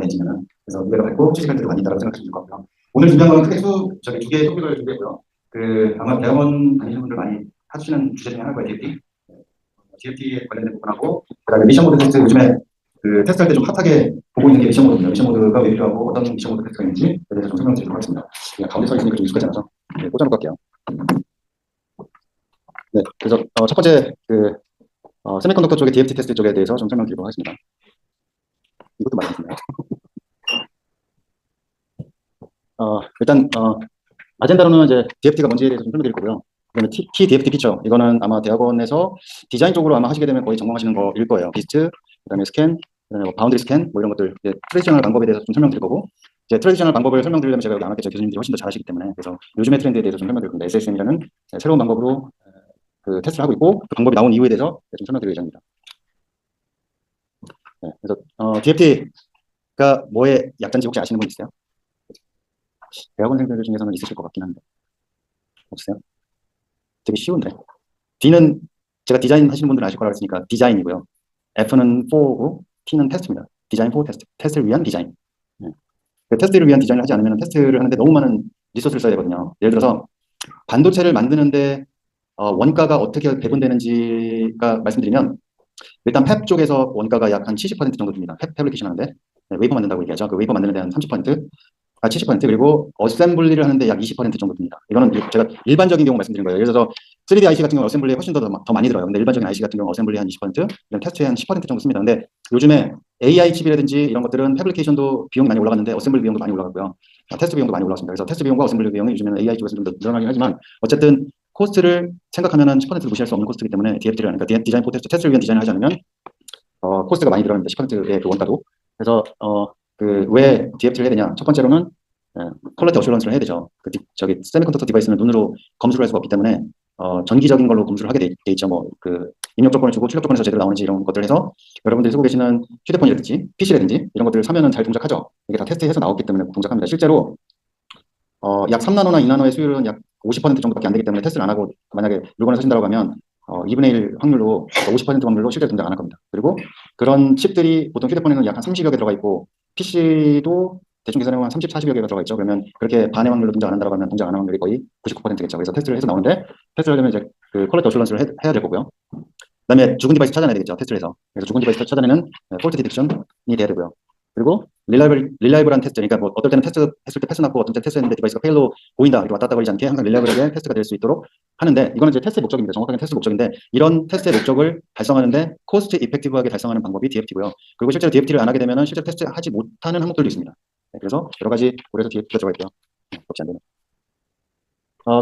내지는. 그래서 미래가 밝고 취직할 때도 많이 있다고 생각하시면 될 것 같고요. 오늘 준비한 건 크게 두 개의 토픽을 준비했고요. 아마 대학원 다니시는 분들 많이 하시는 주제 중에 하나가 DFT. DFT에 관련된 부분하고, 그다음에 미션 모드 테스트, 요즘에 테스트할 때 좀 핫하게 보고 있는 게 미션 모드입니다. 미션 모드가 왜 필요하고 어떤 미션 모드 테스트가 있는지 대해서 좀 설명드리도록 하겠습니다. 그냥 가운데 서 있으니까 좀 익숙하지 않아서 꽂아놓고 할게요. 네, 그래서 첫 번째 세미컨덕터 쪽의 DFT 테스트 쪽에 대해서 좀 설명드리도록 하겠습니다. 이것도 많이 있네요. 일단 아젠다로는 이제 DFT가 뭔지에 대해서 좀 설명드릴 거고요. 그다음에 키 DFT 피처, 이거는 아마 대학원에서 디자인 쪽으로 아마 하시게 되면 거의 전공하시는 거일 거예요. 비스트, 그다음에 스캔, 그다음에 뭐 바운드리 스캔, 뭐 이런 것들, 트레디셔널 방법에 대해서 좀 설명드릴 거고, 이제 트레디셔널 방법을 설명드리려면 제가 여기 안 하겠죠. 교수님들이 훨씬 더 잘하시기 때문에. 그래서 요즘의 트렌드에 대해서 좀 설명드릴 겁니다. SSM이라는 새로운 방법으로 테스트를 하고 있고, 그 방법이 나온 이유에 대해서 좀 설명드릴 예정입니다. 네, 그래서 DFT가 뭐의 약자인지 혹시 아시는 분 있어요? 대학원생들 중에서는 있으실 것 같긴 한데 없어요? 되게 쉬운데. D는 제가 디자인 하시는 분들은 아실 거라고 했으니까 디자인이고요. F는 for고 T는 테스트입니다. 디자인 for 테스트. 테스트를 위한 디자인. 네. 테스트를 위한 디자인을 하지 않으면 테스트를 하는데 너무 많은 리소스를 써야 되거든요. 예를 들어서 반도체를 만드는데 원가가 어떻게 배분되는지가 말씀드리면, 일단 팹 쪽에서 원가가 약 한 70% 정도 듭니다. 팹 패브리케이션 하는데, 네, 웨이퍼 만든다고 얘기하죠. 그 웨이퍼 만드는 데 한 30%, 70%, 그리고 어셈블리를 하는데 약 20% 정도 듭니다. 이거는 제가 일반적인 경우 말씀드린 거예요. 예를 들어서 3D IC 같은 경우 어셈블리에 훨씬 더 많이 들어요. 근데 일반적인 IC 같은 경우 어셈블리 한 20%, 그다음 테스트에 한 10% 정도 씁니다. 근데 요즘에 AI 칩이라든지 이런 것들은 패브리케이션도 비용이 많이 올라갔는데 어셈블리 비용도 많이 올라갔고요. 테스트 비용도 많이 올랐습니다. 그래서 테스트 비용과 어셈블리 비용이 요즘에는 AI 쪽에서 좀 더 늘어나긴 하지만, 어쨌든 코스트를 생각하면은 10%도 무시할 수 없는 코스트이기 때문에 DFT를 하는, 그러니까 디자인 포 테스트를 위한 디자인을 하지 않으면 코스트가 많이 들어갑니다. 10%의 그 원가도. 그래서 왜 DFT를 해야 되냐? 첫 번째로는 퀄리티 어슈런스를 해야 되죠. 저기 세미컨덕터 디바이스는 눈으로 검수를 할 수가 없기 때문에 전기적인 걸로 검수를 하게 돼 있죠. 입력 조건을 주고 출력 조건에서 제대로 나오는지 이런 것들을 해서, 여러분들이 쓰고 계시는 휴대폰이라든지 PC라든지 이런 것들을 사면은 잘 동작하죠. 이게 다 테스트해서 나왔기 때문에 동작합니다. 실제로 약 3나노나 2나노의 수율은 약 50% 정도밖에 안 되기 때문에 테스트를 안 하고 만약에 물건을 사신다고 하면 2분의 1 확률로, 50% 확률로 실제 동작 안 할 겁니다. 그리고 그런 칩들이 보통 휴대폰에는 약 한 30여 개 들어가 있고, PC도 대충 계산하면 한 30, 40여 개가 들어가 있죠. 그러면 그렇게 반의 확률로 동작 안 한다고 하면 동작 안 하는 확률이 거의 99%겠죠. 그래서 테스트를 해서 나오는데, 테스트를 하려면 이제 퀄리티 어슈런스를 해야 될 거고요. 그다음에 죽은 디바이스 찾아내야 되겠죠. 테스트를 해서. 그래서 죽은 디바이스 찾아내는 폴트 디텍션이 돼야 되고요. 그리고 릴라이블한 테스트, 그러니까 뭐 어떨 때는 테스트 했을 때 패스 났고, 어떤 때 테스트 했는데 디바이스가 페일로 보인다, 이렇게 왔다 갔다 거리지 않게 항상 릴라이블하게 테스트가 될 수 있도록 하는데, 이거는 이제 테스트의 목적입니다. 정확하게 테스트 목적인데, 이런 테스트의 목적을 달성하는데 코스트 이펙티브하게 달성하는 방법이 DFT고요. 그리고 실제로 DFT를 안 하게 되면은 실제 테스트하지 못하는 항목들도 있습니다. 네, 그래서 여러 가지 고려해서 DFT가 들어가 있고요. 없지 않네요.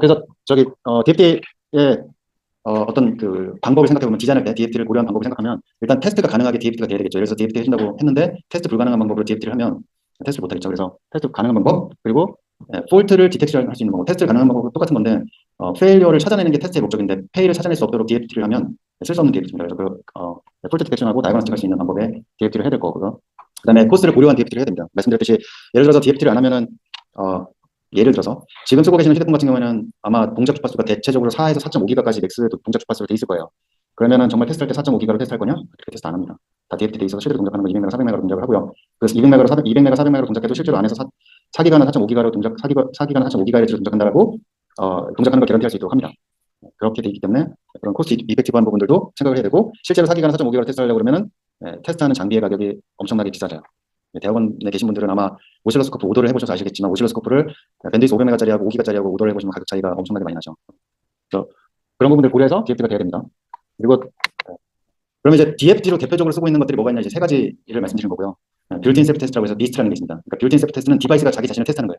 그래서 DFT의 어떤 방법을 생각해보면, 디자인할 때 DFT를 고려한 방법을 생각하면, 일단 테스트가 가능하게 DFT가 돼야 되겠죠. 그래서 DFT 해준다고 했는데 테스트 불가능한 방법으로 DFT를 하면 테스트 못하겠죠. 그래서 테스트 가능한 방법, 그리고 폴트를 디텍션 할 수 있는 방법, 테스트 가능한 방법은 똑같은 건데, 페일리어를 찾아내는 게 테스트의 목적인데 페일을 찾아낼 수 없도록 DFT를 하면 쓸 수 없는 DFT입니다. 그래서 폴트 디텍션하고 다이그노스틱 할 수 있는 방법에 DFT를 해야 될 거고요. 그다음에 코스트를 고려한 DFT를 해야 됩니다. 말씀드렸듯이 예를 들어서 DFT를 안 하면은 예를 들어서 지금 쓰고 계시는 휴대폰 같은 경우에는 아마 동작 주파수가 대체적으로 4에서 4.5기가까지 맥스 동작 주파수로 돼 있을 거예요. 그러면은 정말 테스트할 때 4.5기가로 테스트할 거냐? 그렇게 테스트 안 합니다. 다 DFT 돼 있어서 실제로 동작하는 건 200메가, 400메가로 동작을 하고요. 그래서 200메가로 200메가, 400메가로 동작해도 실제로 안에서 4기가나 4.5기가로 4기가나 4.5기가헤르츠로 동작한다라고 동작하는 걸 개런티할 수 있도록 합니다. 그렇게 돼 있기 때문에 그런 코스트 이펙티브한 부분들도 생각을 해야 되고, 실제로 4기가나 4.5기가로 테스트하려고 그러면은 테스트하는 장비의 가격이 엄청나게 비싸져요. 대학원에 계신 분들은 아마 오실로스코프 오더를 해보셔서 아시겠지만, 오실로스코프를 밴드위스 500메가짜리하고 5기가짜리하고 오더를 해보시면 가격 차이가 엄청나게 많이 나죠. 그래서 그런 부분들 고려해서 DFT가 돼야 됩니다. 그리고 그러면 이제 DFT로 대표적으로 쓰고 있는 것들이 뭐가 있냐, 이제 세 가지를 말씀드린 거고요. 빌트인 셀프 테스트라고 해서 BIST라는 게 있습니다. 그러니까 빌트인 셀프 테스트는 디바이스가 자기 자신을 테스트하는 거예요.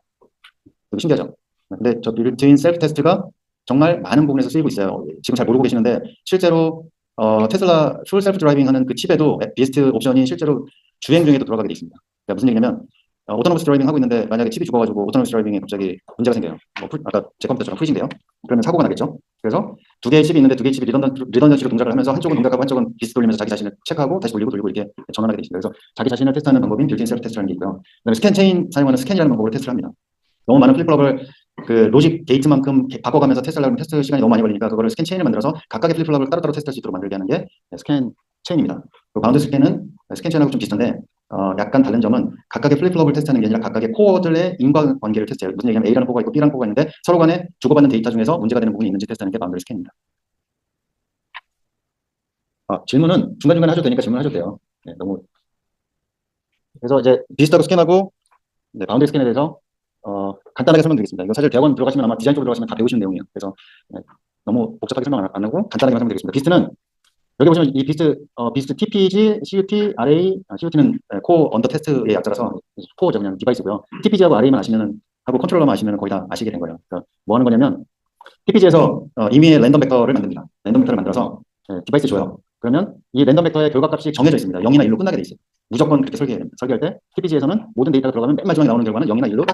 되게 신기하죠. 근데 저 빌트인 셀프 테스트가 정말 많은 부분에서 쓰이고 있어요. 지금 잘 모르고 계시는데, 실제로 테슬라 풀 셀프 드라이빙 하는 그 칩에도 BIST 옵션이 실제로 주행 중에도 들어가게 돼 있습니다. 그러니까 무슨 얘기냐면, 오토노머스 드라이빙 하고 있는데 만약에 칩이 죽어가지고 오토노머스 드라이빙에 갑자기 문제가 생겨요. 아까 제 컴퓨터처럼 프리징돼요. 그러면 사고가 나겠죠. 그래서 두 개의 칩이 있는데 두 개의 칩이 리던던시로 동작을 하면서 한쪽은 동작하고 한쪽은 비스 돌리면서 자기 자신을 체크하고 다시 돌리고 이렇게 전환하게 돼 있습니다. 그래서 자기 자신을 테스트하는 방법인 빌트인 셀프 테스트라는 게 있고요. 그다음에 스캔 체인 사용하는 스캔이라는 방법으로 테스트를 합니다. 너무 많은 플립플롭을 로직 게이트만큼 바꿔가면서 테스트하려면 테스트 시간이 너무 많이 걸리니까 그거를 스캔 체인을 만들어서 각각의 플립플롭을 따로따로 테스트할 수 있도록 만들게 하는 게 스캔 체인입니다. 그리고 바운드 스캔은 스캔 체인하고 좀 비슷한데, 약간 다른 점은 각각의 플립플롭을 테스트하는 게 아니라 각각의 코어들의 인과관계를 테스트해요. 무슨 얘기냐면 A라는 코어가 있고 B라는 코어가 있는데 서로 간에 주고받는 데이터 중에서 문제가 되는 부분이 있는지 테스트하는 게 바운더리 스캔입니다. 질문은 중간중간에 하셔도 되니까 질문하셔도 돼요. 네, 너무. 그래서 이제 비슷하고 스캔하고 네, 바운더리 스캔에 대해서 간단하게 설명드리겠습니다. 이거 사실 대학원 들어가시면 아마 디자인 쪽으로 들어가시면 다 배우시는 내용이에요. 그래서 네, 너무 복잡하게 설명 안 하고 간단하게 설명드리겠습니다. 비스트는 여기 보시면 이 비스트 TPG, CUT, RA, CUT는 코어 언더 테스트의 약자라서 코어죠. 그냥 디바이스고요. TPG하고 RA만 아시면은 하고 컨트롤러만 아시면 거의 다 아시게 된 거예요. 그러니까 뭐 하는 거냐면 TPG에서 임의의 랜덤 벡터를 만듭니다. 랜덤 벡터를 만들어서 디바이스에 줘요. 그러면 이 랜덤 벡터의 결과값이 정해져 있습니다. 0이나 1로 끝나게 돼 있어요. 무조건 그렇게 설계할 때 TPG에서는 모든 데이터가 들어가면 맨 마지막에 나오는 결과는 0이나 1로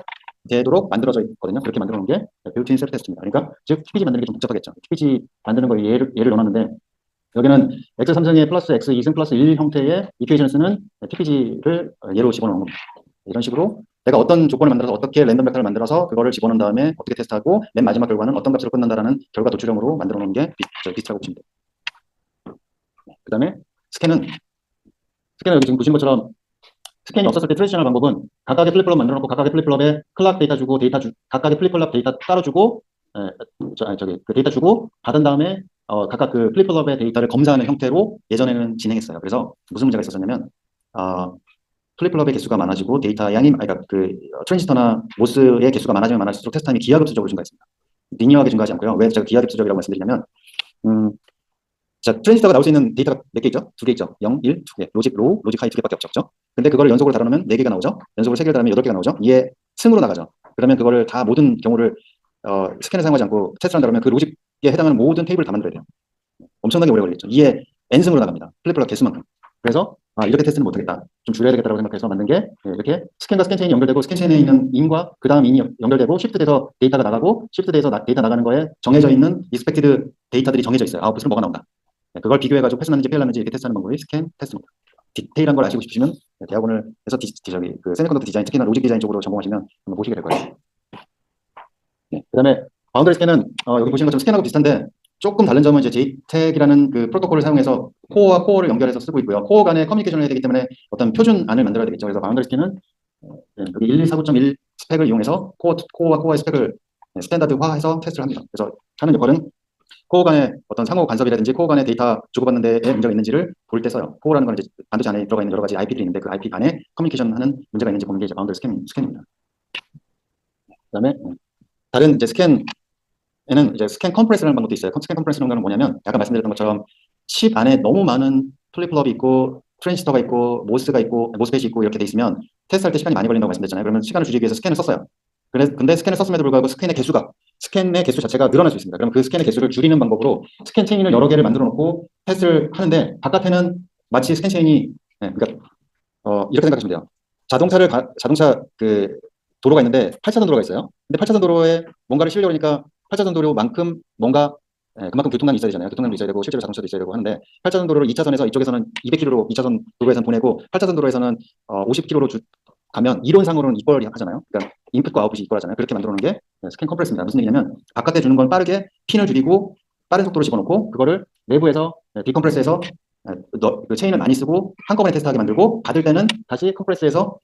되도록 만들어져 있거든요. 그렇게 만들어 놓은 게 빌트인 셀프 테스트입니다. 그러니까 즉 TPG 만드는 게 좀 복잡하겠죠. TPG 만드는 거 예를 넣어놨는데 여기는 x 3승의 플러스 x 2승 플러스 1 형태의 이퀘이션을 쓰는 TPG를 예로 집어넣은 겁니다. 이런 식으로 내가 어떤 조건을 만들어서 어떻게 랜덤 벡터를 만들어서 그거를 집어넣은 다음에 어떻게 테스트하고 맨 마지막 결과는 어떤 값으로 끝난다라는 결과 도출형으로 만들어 놓은 게 비스트라고 보시면 돼요. 그 다음에 스캔은 여기 지금 보신 것처럼 스캔이 없었을 때 트레디셔널 방법은 각각의 플립플롭 만들어 놓고 각각의 플립플롭에 클락 데이터 주고 각각의 플립플롭 데이터 따로 주고 그 데이터 주고 받은 다음에 각각 그 플립플롭의 데이터를 검사하는 형태로 예전에는 진행했어요. 그래서 무슨 문제가 있었냐면 플립플롭의 개수가 많아지고 데이터 양이 그러니까 그 트랜지스터나 모스의 개수가 많아지면 많아질수록 테스트 타임이 기하급수적으로 증가했습니다. 리니어하게 증가하지 않고요. 왜 제가 기하급수적이라고 말씀드리냐면 자, 트랜지스터가 나올 수 있는 데이터가 몇 개 있죠? 두 개 있죠. 0, 1, 두 개. 로직 로우, 로직 하이 두 개밖에 없죠. 근데 그거를 연속으로 달아놓으면 네 개가 나오죠. 연속으로 세 개를 달아면 여덟 개가 나오죠. 이에 승으로 나가죠. 그러면 그거를 다 모든 경우를 스캔을 사용하지 않고 테스트를 한다면 그 로직에 해당하는 모든 테이블을 다 만들어야 돼요. 엄청나게 오래 걸리겠죠. 이에 n승으로 나갑니다. 플립플롭 개수만큼. 그래서 이렇게 테스트는 못하겠다. 좀 줄여야 되겠다고 생각해서 만든 게 이렇게 스캔과 스캔 체인이 연결되고 스캔 체인에 있는 인과 그 다음 인이 연결되고 쉬프트돼서 데이터가 나가고 쉬프트돼서 데이터 나가는 거에 정해져 있는 익스펙티드 데이터들이 정해져 있어요. 아웃풋으로 뭐가 나온다. 그걸 비교해가지고 패스 났는지 페일 났는지 이렇게 테스트하는 방법이 스캔 테스트입니다. 디테일한 걸 아시고 싶으시면 대학원을 해서 그 세미컨덕터 디자인 특히나 로직 디자인 쪽으로 전공하시면 한번 보시게 될 거예요. 네, 그다음에 바운더리 스캔은 여기 보시는 것처럼 스캔하고 비슷한데 조금 다른 점은 이제 JTAG이라는 그 프로토콜을 사용해서 코어와 코어를 연결해서 쓰고 있고요. 코어 간에 커뮤니케이션을 해야 되기 때문에 어떤 표준안을 만들어야 되겠죠. 그래서 바운더리 스캔은 여기 1249.1 스펙을 이용해서 코어와 코어의 스펙을 스탠다드화해서 테스트를 합니다. 그래서 하는 역할은 코어 간의 어떤 상호 간섭이라든지 코어 간의 데이터 주고받는 데에 문제가 있는지를 볼 때 써요. 코어라는 건 이제 반도체 안에 들어가 있는 여러 가지 IP들이 있는데 그 IP 안에 커뮤니케이션 하는 문제가 있는지 보는 게 이제 바운더리 스캔입니다. 그다음에 다른 이제 스캔에는 이제 스캔 컴프레스라는 방법도 있어요. 스캔 컴프레스라는 건 뭐냐면 아까 말씀드렸던 것처럼 칩 안에 너무 많은 플립플롭이 있고 트랜지스터가 있고 모스가 있고 모스펫이 있고 이렇게 돼 있으면 테스트할 때 시간이 많이 걸린다고 말씀드렸잖아요. 그러면 시간을 줄이기 위해서 스캔을 썼어요. 근데 스캔을 썼음에도 불구하고 스캔의 개수 자체가 늘어날 수 있습니다. 그럼 그 스캔의 개수를 줄이는 방법으로 스캔 체인을 여러 개를 만들어 놓고 테스트를 하는데 바깥에는 마치 스캔 체인이 그러니까 이렇게 생각하시면 돼요. 자동차 그 도로가 있는데 8차선 도로가 있어요. 근데 8차선 도로에 뭔가를 실려고 하니까 8차선 도로만큼 뭔가 그만큼 교통량이 있어야 되잖아요. 교통량도 있어야 되고 실제로 자동차도 있어야 되고 하는데 8차선 도로를 2차선에서 이쪽에서는 200km로 2차선 도로에서는 보내고 8차선 도로에서는 50km로 가면 이론상으로는 이퀄이 하잖아요. 그러니까 인풋과 아웃풋이 이퀄하잖아요. 그렇게 만들어 놓은 게 스캔 컴프레스입니다. 무슨 얘기냐면 바깥에 주는 건 빠르게 핀을 줄이고 빠른 속도로 집어넣고 그거를 내부에서 디컴프레스해서 그 체인을 많이 쓰고 한꺼번에 테스트하게 만들고 받을 때는 다시 컴프레스해서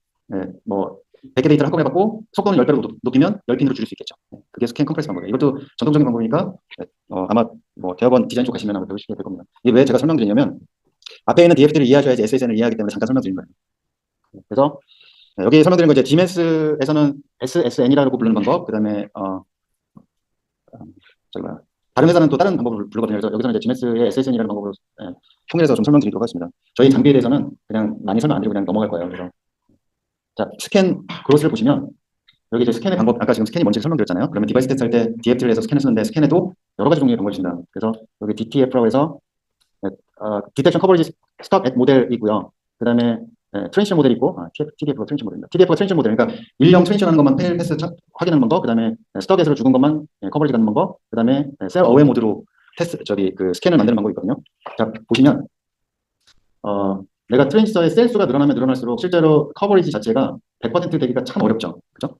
뭐 100개 데이터를 한꺼번에 받고 속도는 10배로 높이면 10핀으로 줄일 수 있겠죠. 그게 스캔 컴프레스 방법이에요. 이것도 전통적인 방법이니까 아마 뭐 대학원 디자인 쪽 가시면 아마 배우시게 될 겁니다. 이게 왜 제가 설명드리냐면 앞에 있는 DFT를 이해하셔야지 SSN을 이해하기 때문에 잠깐 설명드린 거예요. 그래서 여기 설명드린 거 이제 DMS에서는 SSN이라고 부르는 방법, 그 다음에 다른 회사는 또 다른 방법을 부르거든요. 그래서 여기서는 이제 DMS의 SSN이라는 방법으로 통일해서 좀 설명드리도록 하겠습니다. 저희 장비에 대해서는 그냥 많이 설명 안 드리고 그냥 넘어갈 거예요. 그래서 자, 스캔 그로스를 보시면 여기 이제 스캔의 방법, 아까 지금 스캔이 뭔지 설명드렸잖아요. 그러면 디바이스 테스트 할 때 DFT를 해서 스캔을 쓰는데 스캔에도 여러 가지 종류의 방법이 있습니다. 그래서 여기 DTF라고 해서 디텍션 커버리지 스톡 앳 모델이고요. 그 다음에 트랜지션 모델이 있고, TDF가 트랜지션 모델입니다. TDF가 트랜지션 모델, 그러니까 일령 트랜지션 하는 것만 패스 확인하는 방법, 그 다음에 스톡에서 죽은 것만 커버리지 가는 방법, 그 다음에 셀 어웨이 모드로 그 스캔을 만드는 방법이 있거든요. 자, 보시면, 내가 트랜지스터의 셀 수가 늘어나면 늘어날수록 실제로 커버리지 자체가 100% 되기가 참 어렵죠. 그죠?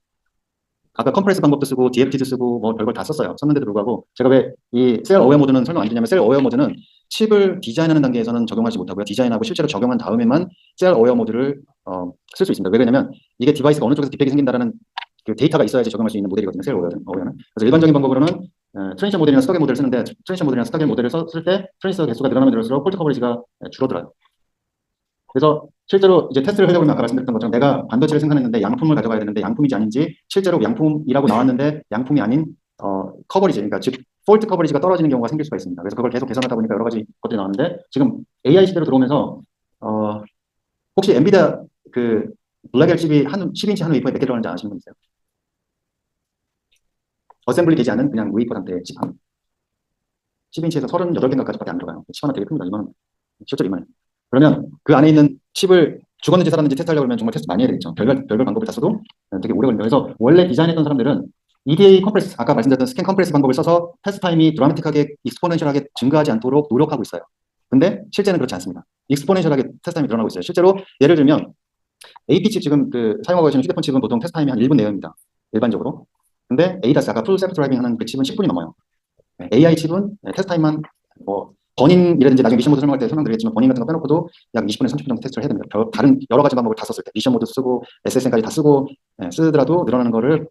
아까 컴프레스 방법도 쓰고 DFT도 쓰고 뭐 별걸 다 썼는데도 불구하고 제가 왜 이 셀 어웨어 모드는 설명 안 드리냐면 셀 어웨어 모드는 칩을 디자인하는 단계에서는 적용하지 못하고요. 디자인하고 실제로 적용한 다음에만 셀 어웨어 모드를 쓸 수 있습니다. 왜 그러냐면 이게 디바이스가 어느 쪽에서 디펙이 생긴다라는 그 데이터가 있어야지 적용할 수 있는 모델이거든요. 셀 어웨어는. 그래서 일반적인 방법으로는 트랜지션 모델이나 스터겔 모델을 쓰는데 트랜지션 모델이나 스터겔 모델을 쓸 때 트랜지션 개수가 늘어나면 늘어날수록 폴트 커버리지가 줄어들어요. 그래서 실제로 이제 테스트를 하려고 하면 아까 말씀드렸던 것처럼 내가 반도체를 생산했는데 양품을 가져가야 되는데 양품인지 아닌지 실제로 양품이라고 나왔는데 양품이 아닌 커버리지, 그러니까 즉 폴트 커버리지가 떨어지는 경우가 생길 수가 있습니다. 그래서 그걸 계속 개선하다 보니까 여러 가지 것들이 나왔는데 지금 AI 시대로 들어오면서 혹시 엔비디아 그 블랙엘 칩이 10인치 한 웨이퍼에 몇 개 들어가는지 아시는 분 있어요? 어셈블리 되지 않은 그냥 웨이퍼 상태의 칩 한 10인치에서 38개인가까지밖에 안 들어가요. 칩 하나 되게 큽니다. 이만한, 실제로 이만해요. 그러면 그 안에 있는 칩을 죽었는지 살았는지 테스트하려고 하면 정말 테스트 많이 해야 되겠죠. 별별 방법을 다 써도 되게 오래 걸립니다. 그래서 원래 디자인했던 사람들은 EDA 컴프레스, 아까 말씀드렸던 스캔 컴프레스 방법을 써서 테스트 타임이 드라마틱하게 익스포넨셜하게 증가하지 않도록 노력하고 있어요. 근데 실제는 그렇지 않습니다. 익스포넨셜하게 테스트 타임이 늘어나고 있어요. 실제로 예를 들면 AP 칩 지금 그 사용하고 계시는 휴대폰 칩은 보통 테스트 타임이 한 1분 내외입니다. 일반적으로. 근데 ADAS 아까 풀 셀프 드라이빙 하는 그 칩은 10분이 넘어요. AI 칩은 테스트 타임만 뭐 버닝이라든지 나중에 미션 모드 설명할 때 설명드리겠지만 버닝 같은 거 빼놓고도 약 20분에서 30분 정도 테스트를 해야 됩니다. 다른 여러 가지 방법을 다 썼을 때 미션 모드 쓰고 SSN까지 다 쓰고 쓰더라도 늘어나는 거를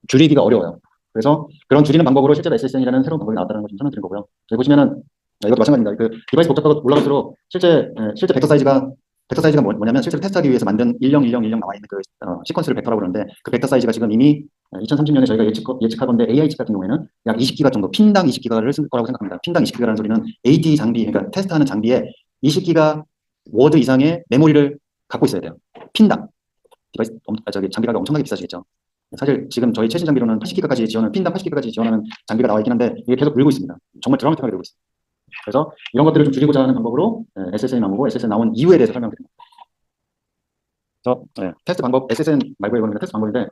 줄이기가 어려워요. 그래서 그런 줄이는 방법으로 실제로 SSN이라는 새로운 방법이 나왔다는 걸 좀 설명드린 거고요. 여기 보시면은 이것도 마찬가지입니다. 그 디바이스 복잡하고 올라갈수록 실제 벡터 사이즈가 뭐냐면 실제로 테스트하기 위해서 만든 101010 나와 있는 그 시퀀스를 벡터라고 그러는데 그 벡터 사이즈가 지금 이미 2030년에 저희가 예측하건데 AI 칩 같은 경우에는 약 20기가 정도, 핀당 20기가를 쓸 거라고 생각합니다. 핀당 20기가라는 소리는 AD 장비, 그러니까 테스트하는 장비에 20기가 워드 이상의 메모리를 갖고 있어야 돼요. 핀당. 디바이스, 장비가 엄청나게 비싸지겠죠. 사실 지금 저희 최신 장비로는 80기가까지 지원하는, 핀당 80기가까지 지원하는 장비가 나와 있긴 한데 이게 계속 늘고 있습니다. 정말 드라마틱하게 늘고 있습니다. 그래서 이런 것들을 좀 줄이고자 하는 방법으로 SSN 나오고 SSN 나온 이유에 대해서 설명드립니다. 그래서 테스트 방법, SSN 말고 이거는 테스트 방법인데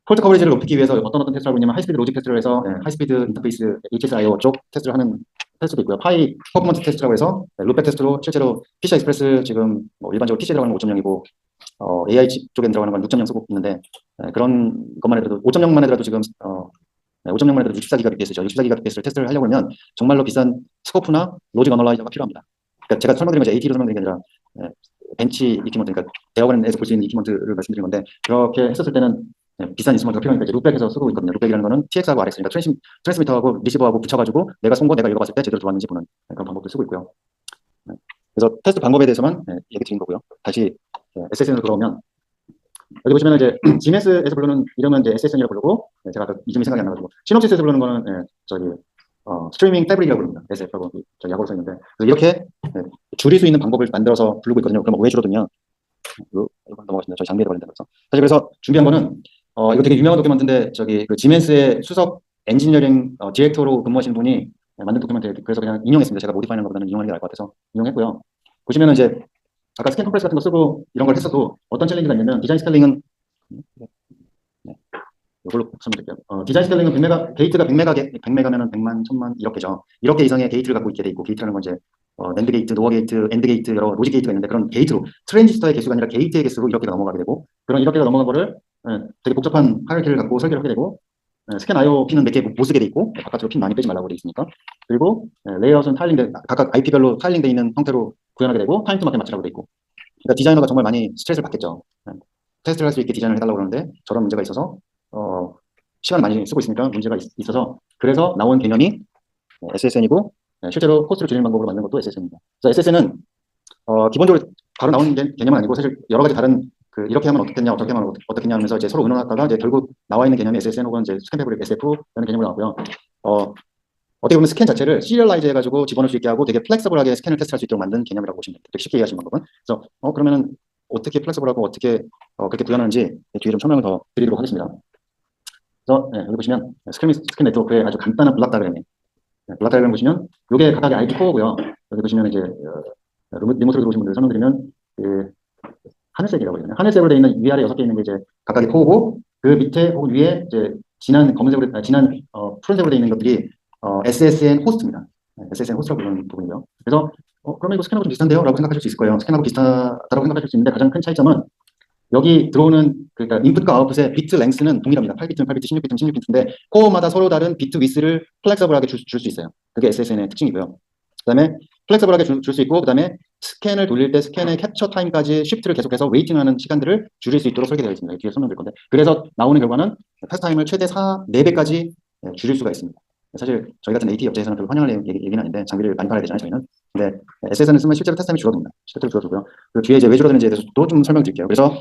폴트 커버리지를 높이기 위해서 어떤 테스트를 하고 있냐면 하이스피드 로직 테스트를 해서 하이스피드 인터페이스 HSIO 쪽 테스트를 하는 테스트도 있고요. 파이 퍼포먼스 테스트라고 해서 룩백 테스트로 실제로 PCI 익스프레스 지금 뭐 일반적으로 PC에 들어가는 건 5.0이고 AI 쪽에 들어가는 건 6.0 쓰고 있는데 그런 것만 해도 5.0만 해도 지금 5.0만 해도 64GBps죠. 64GBps를 테스트를 하려고 하면 정말로 비싼 스코프나 로직 어널라이저가 필요합니다. 그러니까 제가 설명드린 것이 AT로 설명드린 게 아니라 벤치 이퀴먼트, 그러니까 대학원에서 볼 수 있는 이퀴먼트를 말씀드린 건데 그렇게 했었을 때는 비싼 인스트루먼트가 필요하니까 이제 룩백에서 쓰고 있거든요. 룩백이라는 거는 TX하고 RX, 그러니까 트랜스미터하고 리시버하고 붙여가지고 내가 쏜 거 내가 읽어봤을 때 제대로 들어왔는지 보는 그런 방법도 쓰고 있고요. 그래서 테스트 방법에 대해서만 얘기 드린 거고요. 다시 SSN으로 돌아오면 여기 보시면 이제 GMS에서 부르는 이름은 이제 SSN이라고 부르고 제가 아까 이름이 생각이 안 나가지고 시놉시스에서 부르는 거는 스트리밍 패브릭이라고 부릅니다. SF라고 저기 약어로 써 있는데 이렇게 줄일 수 있는 방법을 만들어서 부르고 있거든요. 그럼 왜 줄어드냐? 이거 넘어가겠습니다. 저희 장비에 관련된 거죠. 사실 그래서 준비한 거는 이거 되게 유명한 도큐멘트인데 저기 그 지멘스의 수석 엔지니어링 디렉터로 근무하시는 분이 만든 도큐멘트, 그래서 그냥 인용했습니다. 제가 모디파이하는 것보다는 인용하는 게 나을 것 같아서 인용했고요. 보시면은 이제 아까 스캔 컴프레스 같은 거 쓰고 이런 걸 했어도 어떤 챌린지가 있냐면 디자인 스케일링은 이걸로 설명드릴게요. 디자인 스케일링은 100메가, 게이트가 100메가면은 100만, 1000만 이렇게죠. 이렇게 이상의 게이트를 갖고 있게 돼 있고, 게이트라는 건 이제 낸드 게이트, 노어 게이트, 엔드 게이트, 여러 로직 게이트가 있는데 그런 게이트로 트랜지스터의 개수가 아니라 게이트의 개수로 이렇게가 넘어가게 되고, 그런 이렇게가 넘어간 거를 되게 복잡한 하이어키를 갖고 설계를 하게 되고, 스캔 IO 핀은 몇 개 못 쓰게 돼 있고, 바깥으로 핀 많이 빼지 말라고 돼 있으니까. 그리고 레이아웃은 타일링돼, 각각 IP별로 타일링돼 있는 형태로 구현하게 되고, 타임 투 마켓 맞추라고 돼 있고. 그러니까 디자이너가 정말 많이 스트레스를 받겠죠. 테스트를 할 수 있게 디자인을 해달라고 그러는데 저런 문제가 있어서 시간을 많이 쓰고 있으니까 문제가 있어서 그래서 나온 개념이 SSN이고 실제로 코스트를 줄이는 방법으로 만든 것도 SSN입니다. 그래서 SSN은 기본적으로 바로 나온 개념은 아니고 사실 여러 가지 다른 이렇게 하면 어떻겠냐 어떻게 하면 어떻겠냐 하면서 이제 서로 의논하다가 이제 결국 나와 있는 개념이 SSN 혹은 이제 스캔 패브릭 SF라는 개념으로 나왔고요. 어떻게 보면 스캔 자체를 시리얼라이즈 해가지고 집어넣을 수 있게 하고 되게 플렉서블하게 스캔을 테스트할 수 있도록 만든 개념이라고 보시면 됩니다. 되게 쉽게 이해하시는 방법은. 그래서 그러면은 어떻게 플렉서블하고 어떻게 그렇게 구현하는지 뒤에 좀 설명을 더 드리도록 하겠습니다. 그래서 여기 보시면 스캔 네트워크의 아주 간단한 블락 다이어그램이에요. 블락 다이어그램 보시면 이게 각각의 IP 코어고요. 여기 보시면 이제 리모트로 들어오신 분들 설명드리면 하늘색이라고 해요. 하늘색으로 되어 있는 위아래 6개 있는 게 이제 각각의 코어고 그 밑에 혹은 위에 이제 진한 검은색으로 푸른색으로 되어 있는 것들이 SSN 호스트입니다. SSN 호스트라고 부르는 부분이고요. 그래서 그러면 이거 스캔하고 좀 비슷한데요? 라고 생각하실 수 있을 거예요. 스캔하고 비슷하다고 생각하실 수 있는데 가장 큰 차이점은 여기 들어오는 그러니까 인풋과 아웃풋의 비트 랭스는 동일합니다. 8비트는 8비트, 16비트는 16비트인데 코어마다 서로 다른 비트 위스를 플렉서블하게 줄 수 있어요. 그게 SSN의 특징이고요. 그다음에 플렉서블하게 줄 수 있고, 그다음에 스캔을 돌릴 때 스캔의 캡처 타임까지 쉬프트를 계속해서 웨이팅하는 시간들을 줄일 수 있도록 설계되어 있습니다. 뒤에 설명드릴 건데, 그래서 나오는 결과는 패스 타임을 최대 4배까지 줄일 수가 있습니다. 사실 저희 같은 AT 업체에서는 별로 환영할 얘기는 아닌데, 장비를 많이 팔아야 되잖아요, 저희는. 근데 SSN을 쓰면 실제로 패스 타임이 줄어듭니다. 실제로 줄어들고요. 그 뒤에 이제 왜 줄어드는지에 대해서도 좀 설명드릴게요. 그래서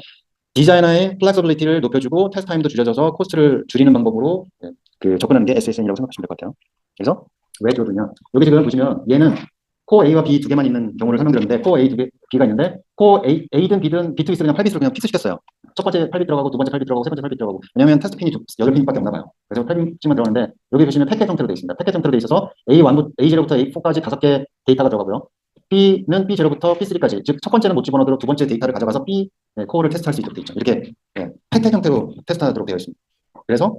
디자이너의 플렉서빌리티를 높여주고 테스트 타임도 줄여져서 코스트를 줄이는 방법으로 그 접근하는 게 SSN이라고 생각하시면 될 것 같아요. 그래서 왜 줄어드냐? 여기 지금 보시면 얘는 코어 A와 B 두 개만 있는 경우를 설명드렸는데, 코어 A 두 개, B가 있는데, 코어 A든 B든 비트 위스 그냥 8비트로 그냥 픽스 시켰어요. 첫 번째 8비트 들어가고, 두 번째 8비트 들어가고, 세 번째 8비트 들어가고. 왜냐면 테스트 핀이 8핀밖에 없나 봐요. 그래서 8핀만 들어가는데, 여기 보시면 패켓 형태로 되어 있습니다. 패켓 형태로 되어 있어서 A0부터 A4까지 5개 데이터가 들어가고요. B는 B0부터 B3까지, 즉 첫 번째는 못 집어넣도록 두 번째 데이터를 가져가서 B 코어를 테스트할 수 있도록 되어 있죠. 이렇게 패켓 형태로 테스트하도록 되어 있습니다. 그래서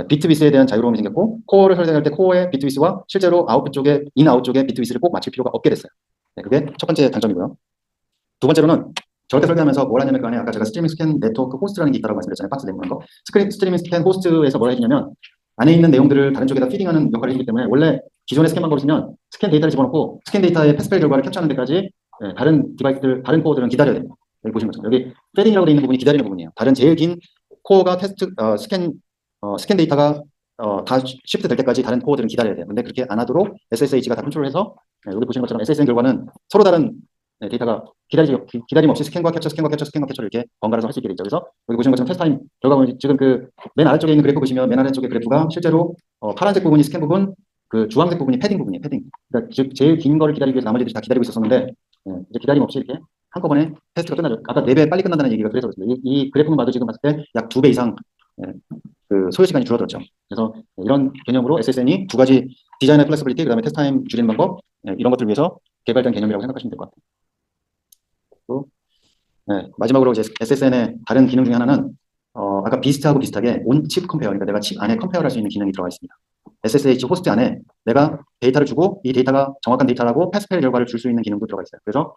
비트 위스에 대한 자유로움이 생겼고, 코어를 설정할 때 코어의 비트 위스와 실제로 아웃풋 쪽에 인아웃 쪽에 비트 위스를 꼭 맞출 필요가 없게 됐어요. 그게 첫 번째 단점이고요. 두 번째로는 저렇게 설계하면서 뭘 하냐면, 그 안에 아까 제가 스트리밍 스캔 네트워크 호스트라는 게 있다고 말씀드렸잖아요. 박스 내부는 거. 스트리밍 스캔 호스트에서 뭘 해주냐면, 안에 있는 내용들을 다른 쪽에다 피딩하는 역할을 해주기 때문에, 원래 기존의 스캔 방법을 쓰면 스캔 데이터를 집어넣고 스캔 데이터의 패스페이 결과를 캡처하는 데까지 다른 디바이스들, 다른 코어들은 기다려야 됩니다. 여기 보시면 것처럼 여기 패딩이라고 되어 있는 부분이 기다리는 부분이에요. 다른 제일 긴 코어가 스캔 데이터가 다 시프트 될 때까지 다른 코어들은 기다려야 돼요. 근데 그렇게 안 하도록 SSH가 다 컨트롤해서, 여기 보시는 것처럼 SSN 결과는 서로 다른 데이터가 기다림 없이 스캔과 캡처, 스캔과 캡처, 스캔과 캡처를 이렇게 번갈아서 할 수 있게 되죠. 그래서 여기 보시는 것처럼 테스트 타임 결과는 지금 그 맨 아래쪽에 있는 그래프 보시면, 맨 아래쪽에 그래프가 실제로 파란색 부분이 스캔 부분, 그 주황색 부분이 패딩 부분이에요. 패딩. 그러니까 즉 제일 긴 거를 기다리기 위해서 나머지들이 다 기다리고 있었었는데, 이제 기다림 없이 이렇게 한꺼번에 테스트가 끝나죠. 아까 4배 빨리 끝난다는 얘기가 그래서 그렇습니다. 이 그래프만 봐도 지금 봤을 때 약 2배 이상 그 소요 시간이 줄어들었죠. 그래서 이런 개념으로 SSN이 두 가지, 디자인의 플렉시빌리티, 그다음에 테스트 타임 줄이는 방법, 이런 것들을 위해서 개발된 개념이라고 생각하시면 될 것 같아요. 그리고, 마지막으로 이제 SSN의 다른 기능 중에 하나는 아까 비스트하고 비슷하게 온 칩 컴페어, 그러니까 내가 칩 안에 컴페어를 할 수 있는 기능이 들어가 있습니다. SSH 호스트 안에 내가 데이터를 주고 이 데이터가 정확한 데이터라고 패스페일 결과를 줄 수 있는 기능도 들어가 있어요. 그래서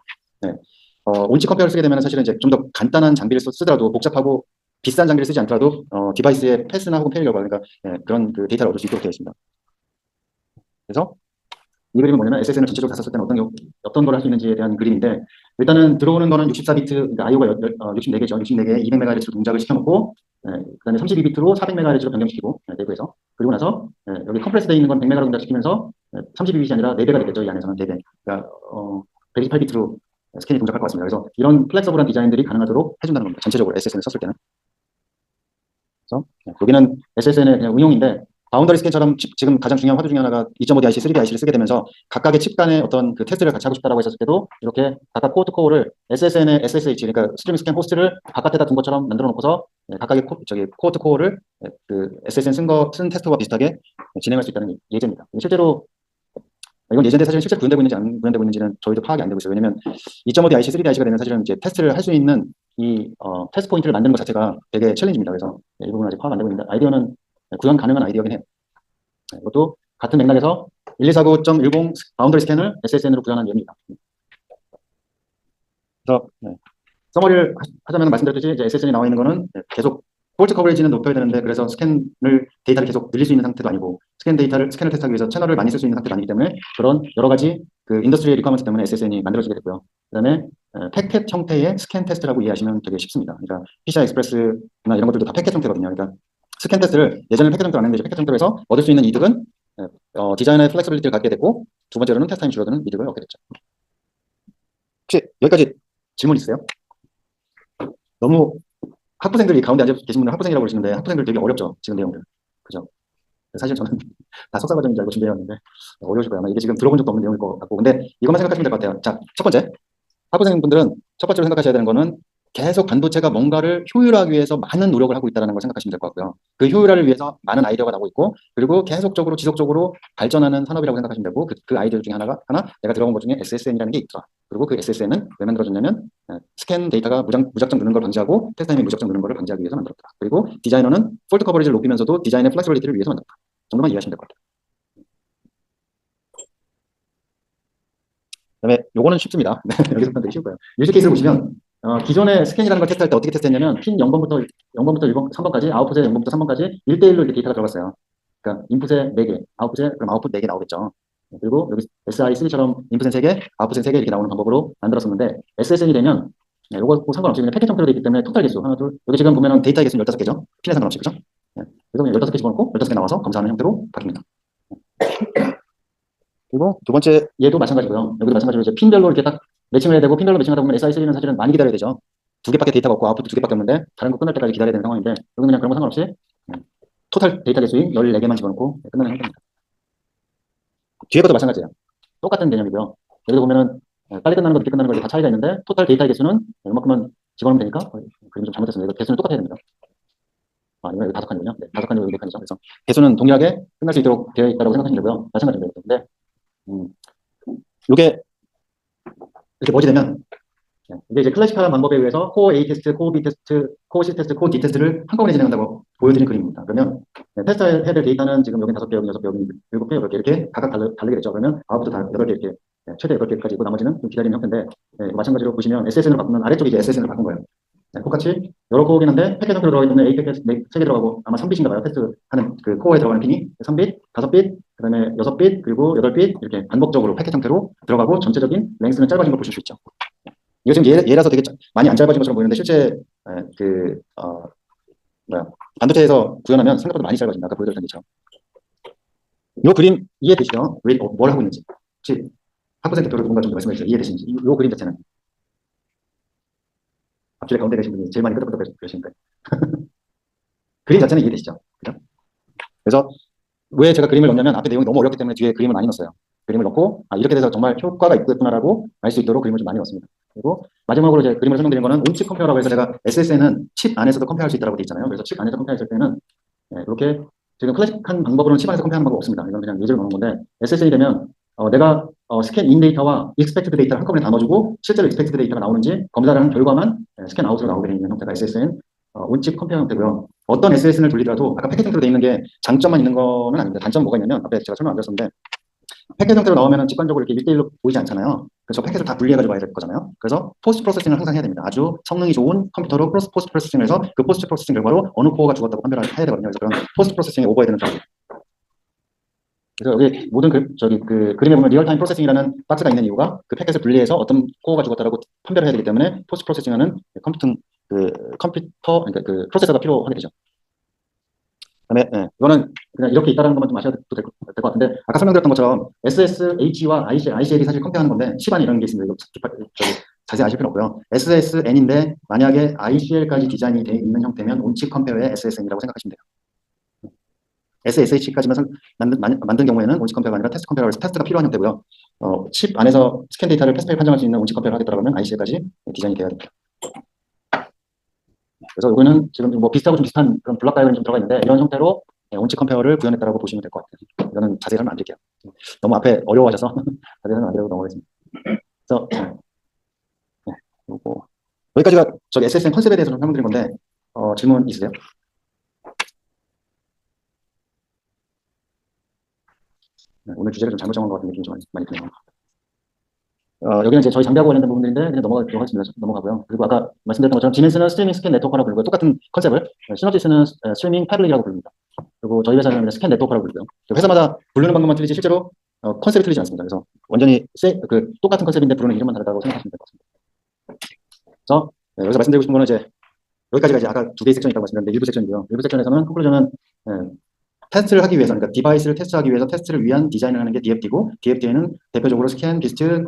온칩 컴페어를 쓰게 되면 사실은 이제 좀 더 간단한 장비를 쓰더라도, 복잡하고 비싼 장비를 쓰지 않더라도 디바이스의 패스나 혹은 페일 결과, 그러니까 그런 그 데이터를 얻을 수 있도록 되어 있습니다. 그래서 이 그림은 뭐냐면 SSN을 전체적으로 다 썼을 때는 어떤 걸 할 수 있는지에 대한 그림인데, 일단은 들어오는 거는 64비트, 그러니까 IO가 64개죠. 64개에 200MHz로 동작을 시켜놓고, 그다음에 32비트로 400MHz로 변경시키고, 내부에서. 그리고 나서 여기 컴프레스되어 있는 건 100MHz로 동작시키면서 32bit이 아니라 4배가 되겠죠. 이 안에서는 4배. 그러니까 128비트로 스캔이 동작할 것 같습니다. 그래서 이런 플렉서블한 디자인들이 가능하도록 해준다는 겁니다. 전체적으로 SSN을 썼을 때는. 그래서 여기는 SSN의 그냥 응용인데, 바운더리 스캔처럼 지금 가장 중요한 화두 중에 하나가 2.5D IC, 3D IC를 쓰게 되면서 각각의 칩 간의 어떤 그 테스트를 같이 하고 싶다라고 했을 때도 이렇게 각각 코어 투 코어를 SSN의 SSH, 그러니까 스트리밍 스캔 호스트를 바깥에다 둔 것처럼 만들어 놓고서 각각의 코어 투 코어를 그 SSN 쓴 테스트와 비슷하게 진행할 수 있다는 예제입니다. 실제로 이건 예전에 사실 실제로 구현되고 있는지 안 구현되고 있는지는 저희도 파악이 안 되고 있어요. 왜냐면 2.5D IC, 3D IC가 되면 사실은 이제 테스트를 할 수 있는 이 테스트 포인트를 만드는 것 자체가 되게 챌린지입니다. 그래서 이 부분은 아직 파악 안 되고 있는데, 아이디어는 구현 가능한 아이디어긴 해요. 이것도 같은 맥락에서 1249.10 바운더리 스캔을 SSN으로 구현한 예입니다. 그래서 서머리를 하자면 말씀드렸듯이 이제 SSN이 나와 있는 거는 계속 폴트 커버리지는 높여야 되는데, 그래서 데이터를 계속 늘릴 수 있는 상태도 아니고, 스캔을 테스트하기 위해서 채널을 많이 쓸 수 있는 상태도 아니기 때문에, 그런 여러 가지 그 인더스트리의 리퀘어먼트 때문에 SSN이 만들어지게 됐고요. 그다음에 패켓 형태의 스캔 테스트라고 이해하시면 되게 쉽습니다. 그러니까 PCI 익스프레스나 이런 것들도 다 패켓 형태거든요. 그러니까 스캔 테스트를 예전에 패켓 형태로 안 했는데, 패켓 형태로 해서 얻을 수 있는 이득은 디자인의 플렉시빌리티를 갖게 됐고, 두 번째로는 테스트 타임 줄어드는 이득을 얻게 됐죠. 혹시 여기까지 질문 있으세요? 너무 학부생들이 가운데 앉아 계신 분들 학부생이라고 그러시는데, 학부생들 되게 어렵죠, 지금 내용들. 그죠? 사실 저는 다 석사 과정인 줄 알고 준비해왔는데 어려우실 거예요. 아마 이게 지금 들어본 적도 없는 내용일 것 같고. 근데 이것만 생각하시면 될 것 같아요. 자, 첫 번째, 학부생분들은 첫 번째로 생각하셔야 되는 거는, 계속 반도체가 뭔가를 효율화하기 위해서 많은 노력을 하고 있다는 걸 생각하시면 될 것 같고요. 그 효율화를 위해서 많은 아이디어가 나오고 있고, 그리고 계속적으로 지속적으로 발전하는 산업이라고 생각하시면 되고, 그 아이디어 중에 하나 내가 들어본 것 중에 SSN이라는 게 있더라. 그리고 그 SSN은 왜 만들어졌냐면, 스캔 데이터가 무작정 느는 걸 방지하고 테스트 타임이 무작정 느는 걸 방지하기 위해서 만들었다. 그리고 디자이너는 폴트 커버리지를 높이면서도 디자인의 플렉시빌리티를 위해서 만들었다. 정도만 이해하시면 될 것 같아요. 그다음에 요거는 쉽습니다. 여기서부터 되게 쉬울 거예요. 유즈 케이스를 보시면 기존의 스캔이라는 걸 테스트할 때 어떻게 테스트했냐면, 핀 0번부터 1번, 3번까지, 아웃풋에 0번부터 3번까지 1대1로 이렇게 데이터가 들어갔어요. 그러니까 인풋에 4개, 아웃풋에 그럼 아웃풋 4개 나오겠죠. 그리고 여기 SI3처럼 인풋은 3개, 아웃풋은 3개 이렇게 나오는 방법으로 만들었었는데 SSN이 되면 요거 상관없이 그냥 패킷 형태로 되어 있기 때문에 토탈 개수 하나, 둘, 여기 지금 보면은 데이터 개수는 15개죠. 핀에 상관없이, 그죠? 그래서 그냥 15개 집어넣고 15개 나와서 검사하는 형태로 바뀝니다. 그리고 두 번째 얘도 마찬가지고요. 여기도 마찬가지로 이제 핀별로 이렇게 딱 매칭을 해야 되고, 핀별로 매칭하다 보면 SI3는 사실은 많이 기다려야 되죠. 2개밖에 데이터가 없고 아웃풋 2개밖에 없는데 다른 거 끝날 때까지 기다려야 되는 상황인데, 여기는 그냥 그런 거 상관없이 토탈 데이터 개수인 14개만 집어넣고 끝내는 형태입니다. 뒤에 것도 마찬가지예요. 똑같은 개념이고요. 여기도 보면은 빨리 끝나는 거, 늦게 끝나는 거 다 차이가 있는데 토탈 데이터 개수는 이만큼만 집어넣으면 되니까, 그림 좀 잘못했습니다. 이거 개수는 똑같아야 됩니다. 이거 여기 5칸이군요. 네, 5칸이고 여기 4칸이죠. 그래서 개수는 동일하게 끝날 수 있도록 되어 있다고 생각하시면 되고요. 마찬가지입니다. 근데 이게 이렇게 뭐지 되면 이게 이제 클래식한 방법에 의해서 코어 A 테스트, 코어 B 테스트, 코어 C 테스트, 코어 D 테스트를 한꺼번에 진행한다고 보여드린 그림입니다. 그러면 테스트 해야 될 데이터는 지금 여기 5개, 여기 6개, 여기 7개, 8개 이렇게 각각 다르게 됐죠. 그러면 아웃부터 다 8개 이렇게 최대 8개까지 있고 나머지는 좀 기다리는 형태인데, 마찬가지로 보시면 SSN을 바꾸면 아래쪽이 이제 SSN을 바꾼 거예요. 똑같이 여러 코어긴 한데 패킷 형태로 들어가 있는 A 패킷 3개 들어가고 아마 3빛인가 봐요. 테스트하는 그 코어에 들어가는 핀이 3빛, 5빛, 그 다음에 6빛, 그리고 8빛 이렇게 반복적으로 패킷 형태로 들어가고 전체적인 랭스는 짧아진 걸 보실 수 있죠. 이거 지금 예라서 되게 많이 안 짧아진 것처럼 보이는데 실제 반도체에서 구현하면 생각보다 많이 짧아진다. 아까 보여드렸던 것처럼. 이 그림 이해되시죠? 왜 뭘 하고 있는지. 혹시 학부생 대표로 뭔가 좀 말씀해 주세요. 이해되시는지. 이 그림 자체는. 앞줄에 가운데 계신 분이 제일 많이 끄덕끄덕 그러시니까. 그림 자체는 이해되시죠? 그죠? 그래서 왜 제가 그림을 넣냐면 앞에 내용이 너무 어렵기 때문에 뒤에 그림을 많이 넣었어요. 그림을 넣고 이렇게 돼서 정말 효과가 있겠구나라고 알 수 있도록 그림을 좀 많이 넣었습니다. 그리고 마지막으로 이제 그림을 설명드린 거는 온칩 컴페어라고 해서 제가 SSN은 칩 안에서도 컴페어할 수 있다고 되어 있잖아요. 그래서 칩 안에서 컴페어했을 때는 이렇게 지금 클래식한 방법으로는 칩 안에서 컴페어하는 방법 없습니다. 이건 그냥 예제로 넣는 건데 SSN이 되면 내가 스캔 인 데이터와 익스펙트드 데이터를 한꺼번에 다 넣어주고 실제로 익스펙트드 데이터가 나오는지 검사를 하는 결과만 스캔 아웃으로 나오게 되는 형태가 SSN 온칩 컴페어 형태고요. 어떤 SSN을 돌리더라도 아까 패킷 형태로 되어 있는 게 장점만 있는 거는 아닙니다. 단점 뭐가 있냐면 앞에 제가 설명 안 드렸었는데 패킷 형태로 나오면 직관적으로 이렇게 1대1로 보이지 않잖아요. 그래서 패킷을 다 분리해가지고 봐야 될 거잖아요. 그래서 포스트 프로세싱을 항상 해야 됩니다. 아주 성능이 좋은 컴퓨터로 포스트 프로세싱을 해서 그 포스트 프로세싱 결과로 어느 코어가 죽었다고 판별을 해야 되거든요. 그래서 그런 포스트 프로세싱에 오버해야 되는 점입니다. 그래서 여기 모든 그림에 보면 리얼타임 프로세싱이라는 박스가 있는 이유가 그 패킷을 분리해서 어떤 코어가 죽었다고 판별을 해야 되기 때문에 포스트 프로세싱하는 컴퓨터, 그러니까 그 프로세서가 필요하게 되죠. 그다음에 이거는 그냥 이렇게 있다는 것만 좀 아셔도 될 것 같은데, 아까 설명드렸던 것처럼 SSH와 ICL이 사실 컴페어하는 건데 시간이 이런 게 있습니다. 이거 자세히 아실 필요 없고요. SSN인데 만약에 ICL까지 디자인이 되어 있는 형태면 온칩 컴페어의 SSN이라고 생각하시면 돼요. SSH까지만 만든 경우에는 온칩 컴페어가 아니라 테스트 컴페어로 테스트가 필요한 형태고요. 칩 안에서 스캔 데이터를 패스페이 판정할 수 있는 온칩 컴페어를 하겠다고 하면 ICL까지 디자인이 되어야 됩니다. 그래서 이거는 지금 뭐 비슷하고 좀 비슷한 그런 블록 다이어그램이 좀 들어가 있는데 이런 형태로 온칩 컴페어를 구현했다고 보시면 될 것 같아요. 이거는 자세히 설명 안 드릴게요. 너무 앞에 어려워하셔서 자세히 설명 안 드리고 넘어가겠습니다. 그래서 여기까지가 저기 SSN 컨셉에 대해서 좀 설명드린 건데 질문 있으세요? 오늘 주제를 좀 잘못 정한 것 같은 느낌이 좀 많이 드네요. 여기는 이제 저희 장비하고 관련된 부분들인데 그냥 넘어가도록 하겠습니다. 넘어가고요. 그리고 아까 말씀드렸던 것처럼 디멘스는 스트리밍 스캔 네트워크라고 부르고 똑같은 컨셉을 시너지스는 스트리밍 패블릭이라고 부릅니다. 그리고 저희 회사는 스캔 네트워크라고 부르고요. 회사마다 부르는 방법만 틀리지 실제로 컨셉이 틀리지 않습니다. 그래서 완전히 똑같은 컨셉인데 부르는 이름만 다르다고 생각하시면 될 것 같습니다. 그래서 여기서 말씀드리고 싶은 거는 이제 여기까지가 이제 아까 2개의 섹션이 있다고 말씀드렸는데 일부 섹션이고요. 일부 섹션에서는 콘클루전은 테스트를 하기 위해서, 그러니까 디바이스를 테스트하기 위해서 테스트를 위한 디자인을 하는 게 DFD고, DFD에는 대표적으로 스캔, 비스트,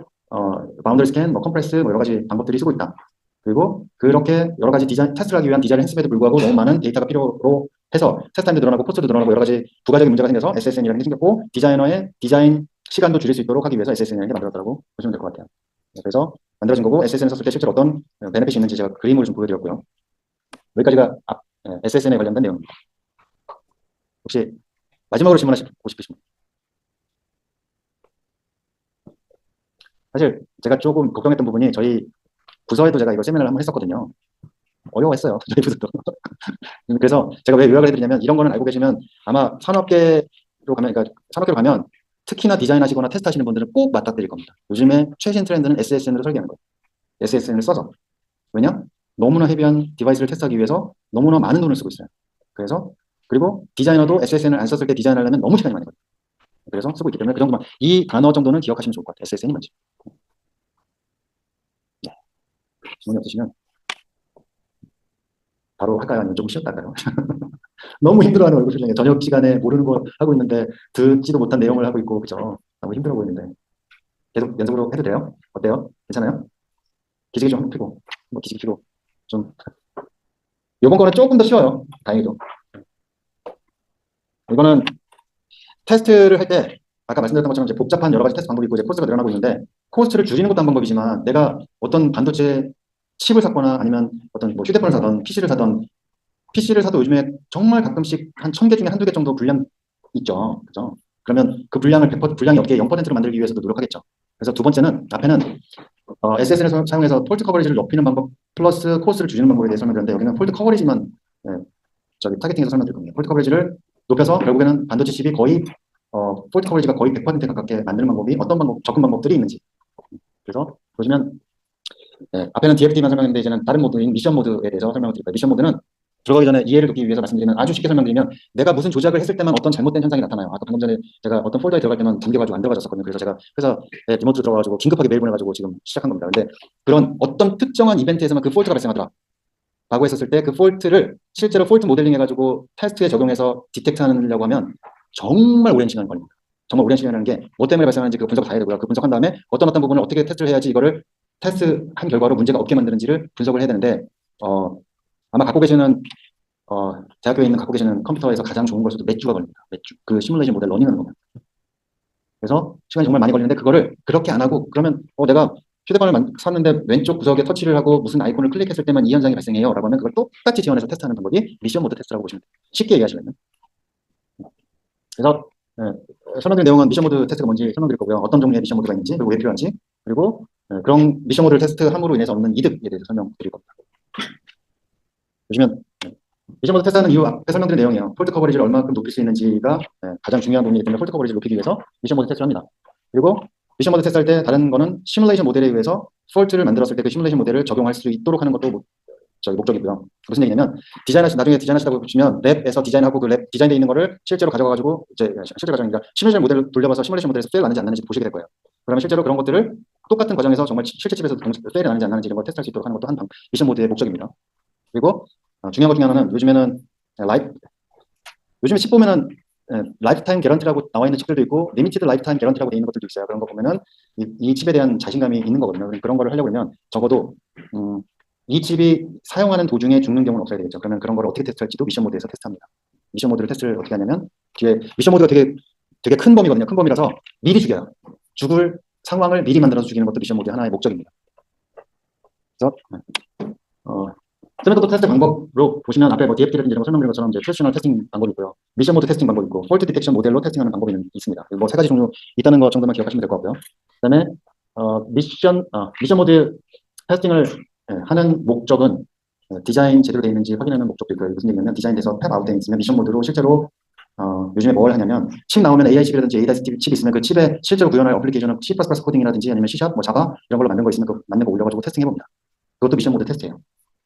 바운더리 스캔, 컴프레스, 여러 가지 방법들이 쓰고 있다. 그리고 그렇게 여러 가지 테스트를 하기 위한 디자인을 했음에도 불구하고 너무 많은 데이터가 필요로 해서 테스트 타임도 늘어나고 코스트도 늘어나고 여러 가지 부가적인 문제가 생겨서 SSN이라는 게 생겼고, 디자이너의 디자인 시간도 줄일 수 있도록 하기 위해서 SSN이라는 게 만들었다고 보시면 될 것 같아요. 그래서 만들어진 거고, SSN 썼을 때 실제로 어떤 베네핏이 있는지 제가 그림으로 좀 보여드렸고요. 여기까지가 SSN에 관련된 내용입니다. 혹시 마지막으로 질문하시고 싶으신 분? 사실 제가 조금 걱정했던 부분이 저희 부서에도 제가 이거 세미나를 한번 했었거든요. 어려워했어요. 저희 부서도. 그래서 제가 왜 요약을 해드리냐면 이런 거는 알고 계시면 아마 산업계로 가면, 그러니까 산업계로 가면 특히나 디자인하시거나 테스트하시는 분들은 꼭 맞닥뜨릴 겁니다. 요즘에 최신 트렌드는 SSN으로 설계하는 거예요. SSN을 써서. 왜냐? 너무나 헤비한 디바이스를 테스트하기 위해서 너무나 많은 돈을 쓰고 있어요. 그래서 그리고 디자이너도 SSN을 안 썼을 때 디자인하려면 너무 시간이 많이 걸려요. 그래서 쓰고 있기 때문에 그 정도만, 이 단어 정도는 기억하시면 좋을 것 같아요. SSN이 뭔지. 네. 질문이 없으시면 바로 할까요? 아니면 조금 쉬었다 할까요? 너무 힘들어하는 얼굴 표정이에요. 저녁 시간에 모르는 거 하고 있는데 듣지도 못한 내용을 하고 있고, 그죠? 너무 힘들어 보이는데. 계속 연속으로 해도 돼요? 어때요? 괜찮아요? 기지개 좀 펴고, 뭐 기지개 펴고. 좀, 요번 거는 조금 더 쉬워요. 다행히도. 이거는 테스트를 할 때, 아까 말씀드렸던 것처럼 이제 복잡한 여러 가지 테스트 방법이 있고, 이제 코스트가 늘어나고 있는데, 코스트를 줄이는 것도 한 방법이지만, 내가 어떤 반도체 칩을 샀거나 아니면 어떤 뭐 휴대폰을 사던 PC를 사도 요즘에 정말 가끔씩 한 1000개 중에 한두 개 정도 불량 있죠. 그죠? 그러면 그 불량을 100%, 불량이 없게 0%로 만들기 위해서도 노력하겠죠. 그래서 두 번째는, 앞에는 SSN을 사용해서 폴트 커버리지를 높이는 방법 플러스 코스트를 줄이는 방법에 대해서 설명드렸는데, 여기는 폴트 커버리지만 저기 타겟팅해서 설명드릴 겁니다. 폴트 커버리지를 높여서 결국에는 반도체 칩이 거의 폴트 커버리지가 거의 100% 가깝게 만드는 방법이 어떤 방법, 접근 방법들이 있는지. 그래서 보시면 앞에는 DFD만 설명했는데 이제는 다른 모드인 미션 모드에 대해서 설명을 드릴 거예요. 미션 모드는 들어가기 전에 이해를 돕기 위해서 말씀드리면, 아주 쉽게 설명드리면, 내가 무슨 조작을 했을 때만 어떤 잘못된 현상이 나타나요. 아까 방금 전에 제가 어떤 폴더에 들어갈 때만 잠겨가지고 안 들어가졌었거든요. 그래서 제가 회사에 리모트 들어가가지고 긴급하게 메일 보내가지고 지금 시작한 겁니다. 근데 그런 어떤 특정한 이벤트에서만 그 폴트가 발생하더라 라고 했었을 때, 그 폴트를 실제로 폴트 모델링 해가지고 테스트에 적용해서 디텍트 하려고 하면 정말 오랜 시간이 걸립니다. 정말 오랜 시간이라는 게 뭐 때문에 발생하는지 그 분석을 다 해야 되고요. 그 분석한 다음에 어떤 부분을 어떻게 테스트를 해야지 이거를 테스트한 결과로 문제가 없게 만드는지를 분석을 해야 되는데, 아마 갖고 계시는 대학교에 있는 갖고 계시는 컴퓨터에서 가장 좋은 것으로 몇 주가 걸립니다. 몇 주. 그 시뮬레이션 모델 러닝하는 거면. 그래서 시간이 정말 많이 걸리는데, 그거를 그렇게 안 하고, 그러면 내가 휴대폰을 샀는데 왼쪽 구석에 터치를 하고 무슨 아이콘을 클릭했을 때만 이 현상이 발생해요 라고 하면, 그걸 똑같이 지원해서 테스트하는 방법이 미션 모드 테스트라고 보시면 돼요. 쉽게 얘기하시면. 그래서 설명드린 내용은 미션 모드 테스트가 뭔지 설명드릴 거고요. 어떤 종류의 미션 모드가 있는지, 그리고 왜 필요한지, 그리고 그런 미션 모드를 테스트함으로 인해서 얻는 이득에 대해서 설명드릴 겁니다. 보시면 미션 모드 테스트하는 이유, 앞에 설명드린 내용이에요. 폴트 커버리지를 얼마큼 높일 수 있는지가 가장 중요한 부분이기 때문에 폴트 커버리지를 높이기 위해서 미션 모드 테스트를 합니다. 그리고 미션 모드 테스트할 때 다른 거는 시뮬레이션 모델에 의해서 폴트를 만들었을 때 그 시뮬레이션 모델을 적용할 수 있도록 하는 것도 목적이고요. 무슨 얘기냐면, 나중에 디자인하시다 보시면 랩에서 디자인하고 그 랩 디자인되어 있는 거를 실제로 가져가가지고, 이제 실제 과정이니까 시뮬레이션 모델을 돌려봐서 시뮬레이션 모델에서 페일 나는지 안 나는지 보시게 될 거예요. 그러면 실제로 그런 것들을 똑같은 과정에서 정말 실제 칩에서 페일이 나는지 안 나는지 이런 걸 테스트할 수 있도록 하는 것도 미션 모드의 목적입니다. 그리고 중요한 것 중에 하나는, 요즘에 칩 보면은 라이프타임 개런티라고 나와 있는 칩들도 있고, 리미티드 라이프타임 개런티라고 되어 있는 것들도 있어요. 그런 거 보면은 이 칩에 대한 자신감이 있는 거거든요. 그런 거를 하려고 하면 적어도 이 칩이 사용하는 도중에 죽는 경우는 없어야 되겠죠. 그러면 그런 걸 어떻게 테스트할지도 미션 모드에서 테스트합니다. 미션 모드를 테스트를 어떻게 하냐면, 뒤에 미션 모드가 되게 큰 범위거든요. 큰 범위라서 미리 죽여요. 죽을 상황을 미리 만들어서 죽이는 것도 미션 모드의 하나의 목적입니다. 그래서 스탠더드 테스트 방법으로 보시면, 앞에 뭐 DFT라든지 이런 거 설명드린 것처럼 이제 트래디셔널 테스팅 방법이 있고요. 미션 모드 테스팅 방법이 있고, 폴트 디텍션 모델로 테스팅하는 방법이 있습니다. 뭐 세 가지 종류 있다는 것 정도만 기억하시면 될 것 같고요. 그다음에 미션 모드 테스팅을 하는 목적은 디자인 제대로 되어 있는지 확인하는 목적도 있고요. 무슨 얘기냐면, 디자인돼서 탭 아웃되어 있으면 미션 모드로 실제로 요즘에 뭘 하냐면, 칩 나오면 AI 칩이라든지 ADAS 칩이 있으면 그 칩에 실제로 구현할 어플리케이션을 C++ 코딩이라든지 아니면 C# 뭐 자바 이런 걸로 만든 거 있으면 그 맞는 거 올려가지고 테스팅 해봅니다. 그것도 미션 모드 테스트예요.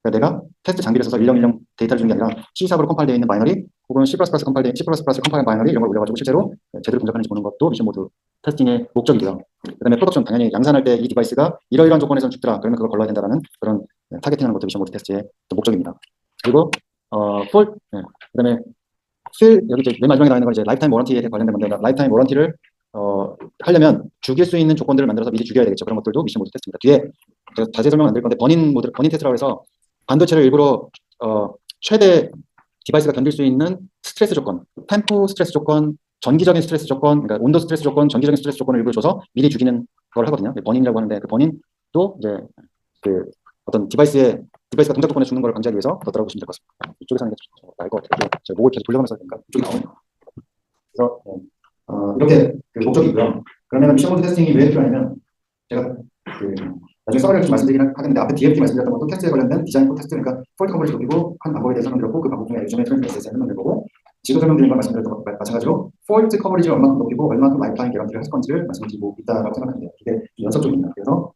그러니까 내가 테스트 장비를 써서 일렁일렁 데이터를 주는 게 아니라 C#으로 컴파일되어 있는 바이너리 혹은 C++ 컴파일 바이너리 이런 걸 올려가지고 실제로 제대로 분석하는지 보는 것도 미션 모드 테스팅의 목적이고요. 그다음에 프로덕션, 당연히 양산할 때 이 디바이스가 이러이러한 조건에서는 죽더라, 그러면 그걸 걸러야 된다라는 그런 타겟팅하는 것도 미션 모드 테스트의 목적입니다. 그리고 그다음에 여기 이제 맨 마지막에 나와 있는 건 이제 라이프타임 워런티에 관련된 건데, 라이프타임 워런티를 하려면 죽일 수 있는 조건들을 만들어서 미리 죽여야 되겠죠. 그런 것들도 미션 모드 테스트입니다. 뒤에 제가 자세히 설명 안 드릴 건데, 버닌 테스트라고 해서 반도체를 일부러 최대 디바이스가 견딜 수 있는 스트레스 조건, 템포 스트레스 조건, 전기적인 스트레스 조건, 그러니까 온도 스트레스 조건, 전기적인 스트레스 조건을 일부러 줘서 미리 죽이는 걸 하거든요. 버닌이라고 하는데, 그 버닌도 이제 그 어떤 디바이스가 동작 조건에 죽는 걸 방지하기 위해서 넣더라고 보시면 될 것 같습니다. 이쪽에서 하는 게 나을 것 같아요. 제가 목을 계속 돌려가면서 하니까 이쪽이 나오네요. 그래서 이렇게 그 목적이고요. 그러면 미션 모드 테스팅이 왜 필요하냐면, 제가 나중에 서머리를 좀 말씀드리긴 하겠는데, 앞에 DFT 말씀드렸던 것도 테스트에 관련된 디자인 테스트, 그러니까 폴트 커버리지 높이고 한 방법에 대해서 설명드렸고, 그 방법 중에 요즘에 트렌드 SS에 설명드린 거고, 지금 설명드린 걸 말씀드렸던 것과 마찬가지로 폴트 커버리지를 얼마큼 높이고 얼마큼 라이프타임 개런티를 할 건지를 말씀드리고 있다고 생각하면 돼요. 이게 연속적입니다. 그래서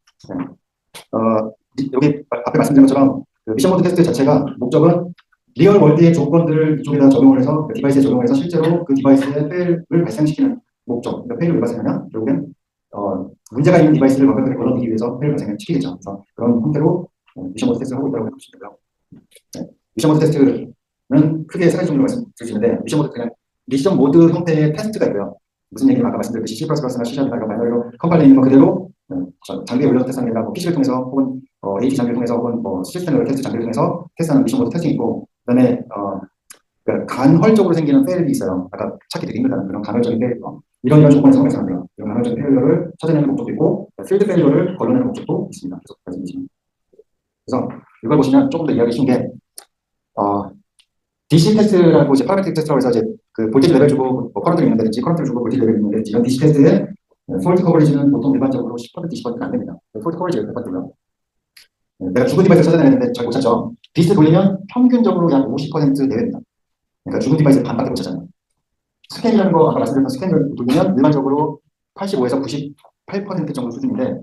여기 앞에 말씀드린 것처럼 그 미션 모드 테스트 자체가 목적은 리얼 월드의 조건들을 이쪽에다 적용을 해서, 그 디바이스에 적용을 해서 실제로 그 디바이스의 페일을 발생시키는 목적. 그러니까 페일을 왜 발생하냐? 결국엔 문제가 있는 디바이스를 완벽하게 걸러내기 위해서 페일 발생을 시키겠죠. 그래서 그런 형태로 미션 모드 테스트를 하고 있다고 생각하시면 되고요. 네. 미션 모드 테스트는 크게 세 가지 정도로 말씀드리시는데 미션 모드 형태의 테스트가 있고요. 무슨 얘기를 아까 말씀드렸듯이 C++나 C샵이나 이런 바이너리로 컴파일러 있는 거 그대로 장비에 올려서 테스트하는 게 아니라 PC를 통해서 혹은 AT 장비를 통해서 혹은 시스템 레벨 테스트 장비를 통해서 테스트하는 미션 모드 테스팅이 있고 그다음에 그러니까 간헐적으로 생기는 페일이 있어요. 아까 찾기 되게 힘들다는 그런 간헐적인 페일이요. 이런 조건에서 발생합니다. 이런 간헐적인 페일러를 찾아내는 목적도 있고 필드 페일러를 걸러내는 목적도 있습니다. 그래서 이걸 보시면 조금 더 이해하기 쉬운 게 DC 테스트라고 이제 파라메트릭 테스트라고 해서 이제 그 볼테이지 레벨 주고 커런트를 있는다든지 커런트를 주고 볼테이지 레벨을 있는다든지 이런 DC 테스트의 폴트 커버리지는 보통 일반적으로 10% 20%는 안 됩니다. 폴트 커버리지가 몇 %고요. 내가 죽은 디바이스를 찾아내는데 잘 못 찾죠. 디스 돌리면 평균적으로 약 50% 내외입니다. 그러니까 죽은 디바이스 반밖에 못 찾잖아요. 스캔이라는 거 아까 말씀드렸던 스캔을 돌리면 일반적으로 85에서 98% 정도 수준인데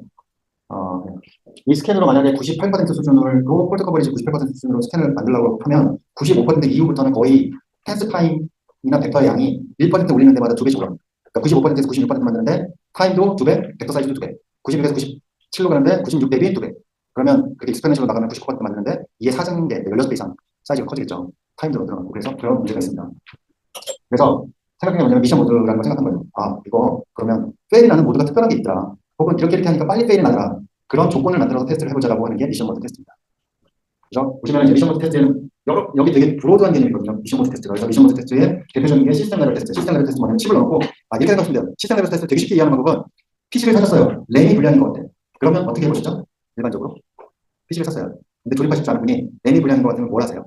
이 스캔으로 만약에 98% 수준으로 폴트 커버리지 98% 수준으로 스캔을 만들려고 하면 95% 이후부터는 거의 테스트 타임이나 벡터의 양이 1% 올리는 데마다 2배씩 올라갑니다. 그러니까 95%에서 96% 만드는데 타임도 2배, 벡터 사이즈도 2배. 96에서 97로 가는데 96 대비 2배. 그러면 그게 익스포넨셜로 나가면 99% 만드는데 이게 4승계, 16배 이상 사이즈가 커지겠죠. 타임도 늘어나고 그래서 그런 문제가 있습니다. 그래서 생각한 게 뭐냐면 미션 모드라는 걸 생각한 거예요. 이거 그러면 페일이 나는 모드가 특별한 게 있더라. 혹은 이렇게 하니까 빨리 페일이 나더라. 그런 조건을 만들어서 테스트를 해보자라고 하는 게 미션 모드 테스트입니다. 그래서 보시면 이제 미션 모드 테스트는 여기 되게 브로드한 개념이거든요. 미션 모드 테스트가. 그래서 미션 모드 테스트의 대표적인 게 시스템 레벨 테스트. 시스템 레벨 테스트 뭐냐면 칩을 넣고 이렇게 생각하시면 돼요. 시스템 레벨 테스트 되게 쉽게 이해하는 방법은 PC를 사셨어요. 램이 불량인 것 같아. 그러면 어떻게 해보시죠? 일반적으로 PC를 샀어요. 근데 조립하실 줄 아는 분이 램이 불량인 것 같으면 뭘 하세요?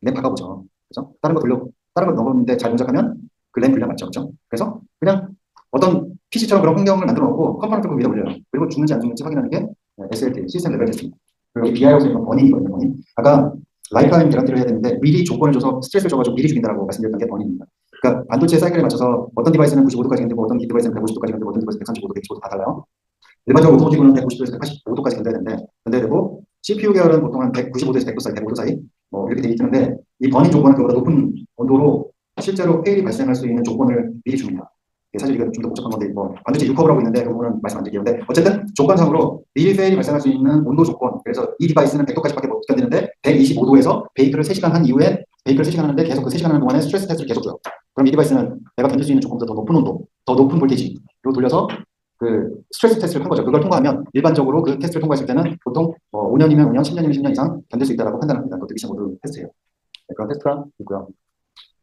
램 바꿔보죠. 그죠? 다른 거 넣었는데 잘 동작하면 그 램 불량 맞죠? 그죠? 그래서 그냥 어떤 PC처럼 그런 환경을 만들어 놓고 컴포넌트를 위에 올려요. 그리고 죽는지 안 죽는지 확인하는 게 SLT, 시스템 레벨 테스트입니다. 그리고 BIOS 있는 버닝이거든요, 버닝. 아까 라이프타임 개런티를 해야 되는데 미리 조건을 줘서 스트레스를 줘가지고 미리 죽인다라고 말씀드렸던 게 버닝입니다. 그러니까 반도체 사이클에 맞춰서 어떤 디바이스는 95도까지 견디고 어떤 디바이스는 150도까지 견디고 어떤 디바이스는 135도, 125도 다 달라요. 일반적으로 오토모티브는 150도에서 185도까지 견뎌야 되고 CPU 계열은 보통 한 195도에서 100도 사이, 105도 사이 이렇게 되어 있는데 이 버닝 조건은 그보다 높은 온도로 실제로 페일이 발생할 수 있는 조건을 미리 줍니다. 사실 이거 좀 더 복잡한 건데 반도체 6커브라고 있는데 그 부분은 말씀 안 드릴게요. 근데 어쨌든 조건상으로 미리 페일이 발생할 수 있는 온도 조건 그래서 이 디바이스는 100도까지밖에 못 견디는데 125도에서 베이크를 3시간 한 이후에 베이크를 3시간 하는데 계속 그 3시간 하는 동안에 스트레스 테스트를 계속 줘요. 그럼 이 디바이스는 내가 견딜 수 있는 조건보다 더 높은 온도, 더 높은 볼테이지로 돌려서 그 스트레스 테스트를 한 거죠. 그걸 통과하면 일반적으로 그 테스트를 통과했을 때는 보통 5년이면 5년, 10년이면 10년 이상 견딜 수 있다고 판단합니다. 그것도 미션 모드 테스트예요. 네, 그런 테스트가 있고요.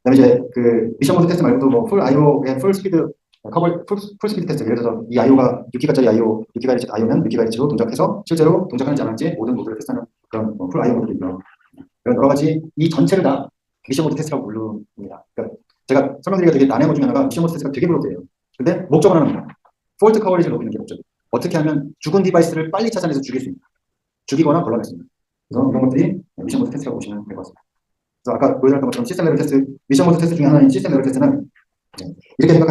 그다음에 이제 그 미션 모드 테스트 말고도 풀 IO의 풀 스피드 풀 스피드 테스트. 예를 들어서 이 IO가 6기가짜리 IO, 6기가헤르츠 IO면 6기가헤르츠로 동작해서 실제로 동작하는지 안 하는지 모든 모드를 테스트하는 그런 풀 IO 모드도 있고요. 그런 여러 가지 이 전체를 다 미션 모드 테스트라고 부릅니다. 그러니까 제가 설명드리기가 되게 난해한 것 중에 하나가 미션 모드 테스트가 되게 브로드해요. 근데 목적은 하나입니다. 폴트 커버리지를 높이는 게 목적이에요. 어떻게 하면 죽은 디바이스를 빨리 찾아내서 죽일 수 있습니다. 죽이거나 걸러낼 수 있습니다. 그래서 이런 것들이 미션 모드 테스트라고 보시면 될 것 같습니다. 그래서 아까 보여드렸던 것처럼 시스템 레벨 테스트, 미션 모드 테스트 중에 하나인 시스템 레벨 테스트는 이렇게 생각하시면